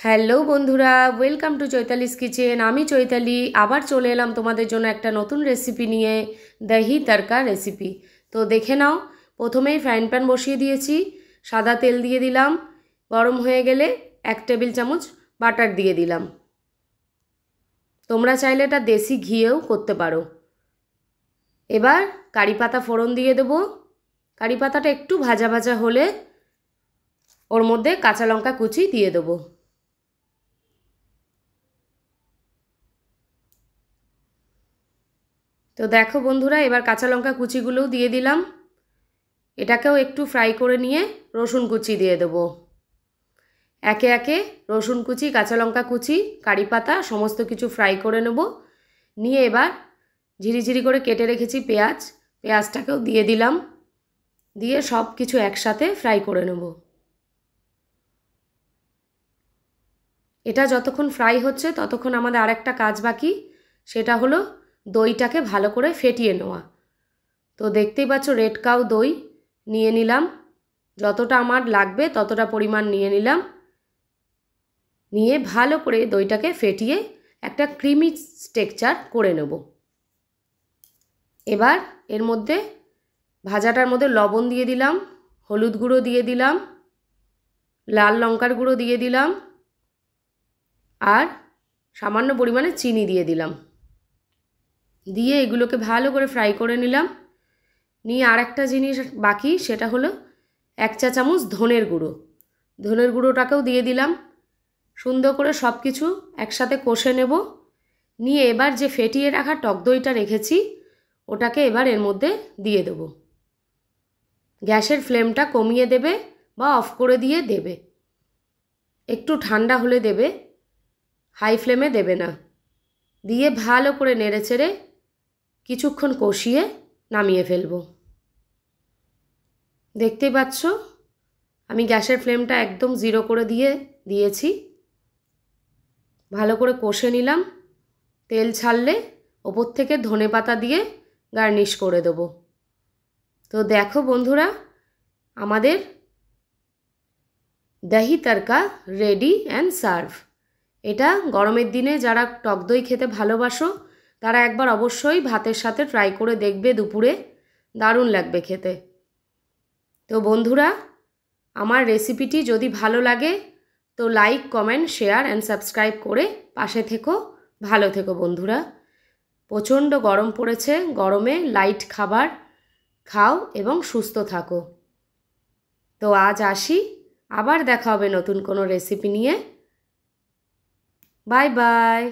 Hello বন্ধুরা, welcome to Chaitali's kitchen. আমি চৈতালি আবার চলে এলাম তোমাদের জন্য একটা নতুন রেসিপি নিয়ে, দহি তড়কা রেসিপি। তো দেখে নাও, প্রথমেই ফ্রাইং প্যান বসিয়ে দিয়েছি, সাদা তেল দিয়ে দিলাম, গরম হয়ে গেলে 1 টেবিল চামচ বাটার দিয়ে দিলাম। তোমরা চাইলে এটা দেশি ঘিয়েও করতে পারো। এবার কারি পাতা ফোড়ন দিয়ে দেবো। কারি পাতাটা একটু ভাজা ভাজা হলে ওর মধ্যে কাঁচা লঙ্কা কুচি দিয়ে দেবো। তো দেখো বন্ধুরা, এবার কাঁচা লঙ্কা কুচিগুলোও দিয়ে দিলাম। এটাকেও একটু ফ্রাই করে নিয়ে রসুন কুচি দিয়ে দেবো। একে একে রসুন কুচি, কাঁচা লঙ্কা কুচি, কারি পাতা সমস্ত কিছু ফ্রাই করে নেব। নিয়ে এবার ঝিরিঝিরি করে কেটে রেখেছি পেঁয়াজটাকেও দিয়ে দিলাম। দিয়ে সব কিছু একসাথে ফ্রাই করে নেব। এটা যতক্ষণ ফ্রাই হচ্ছে ততক্ষণ আমাদের আরেকটা কাজ বাকি, সেটা হলো দইটাকে ভালো করে ফেটিয়ে নেওয়া। তো দেখতেই পাচ্ছ রেড কাউ দই নিয়ে নিলাম। যতটা আমার লাগবে ততটা পরিমাণ নিয়ে নিলাম। নিয়ে ভালো করে দইটাকে ফেটিয়ে একটা ক্রিমি টেক্সচার করে নেব। এবার এর মধ্যে ভাজাটার মধ্যে লবণ দিয়ে দিলাম, হলুদ গুঁড়ো দিয়ে দিলাম, লাল লঙ্কার গুঁড়ো দিয়ে দিলাম, আর সামান্য পরিমাণে চিনি দিয়ে দিলাম। দিয়ে এগুলোকে ভালো করে ফ্রাই করে নিলাম। নিয়ে আর একটা জিনিস বাকি, সেটা হলো 1 চা চামচ ধনের গুঁড়ো। ধনের গুঁড়োটাকেও দিয়ে দিলাম। সুন্দর করে সব কিছু একসাথে কষে নেব। নিয়ে এবার যে ফেটিয়ে রাখা টক দইটা রেখেছি ওটাকে এবার এর মধ্যে দিয়ে দেব। গ্যাসের ফ্লেমটা কমিয়ে দেবে বা অফ করে দিয়ে দেবে। একটু ঠান্ডা হলে দেবে, হাই ফ্লেমে দেবে না। দিয়ে ভালো করে নেড়েচেড়ে কিছুক্ষণ কষিয়ে নামিয়ে ফেলব। দেখতেই পাচ্ছ আমি গ্যাসের ফ্লেমটা একদম 0 করে দিয়েছি। ভালো করে কষে নিলাম। তেল ছাড়লে ওপর থেকে ধনেপাতা দিয়ে গার্নিশ করে দেব। তো দেখো বন্ধুরা, আমাদের দহি তড়কা রেডি অ্যান্ড সার্ভ। এটা গরমের দিনে যারা টক দই খেতে ভালোবাসো তারা একবার অবশ্যই ভাতের সাথে ট্রাই করে দেখবে দুপুরে, দারুণ লাগবে খেতে। তো বন্ধুরা, আমার রেসিপিটি যদি ভালো লাগে তো like, comment, share and subscribe করে পাশে থেকো। ভালো থেকো বন্ধুরা। প্রচণ্ড গরম পড়েছে, গরমে লাইট খাবার খাও এবং সুস্থ থাকো। তো আজ আসি, আবার দেখা হবে নতুন কোনো রেসিপি নিয়ে। Bye bye.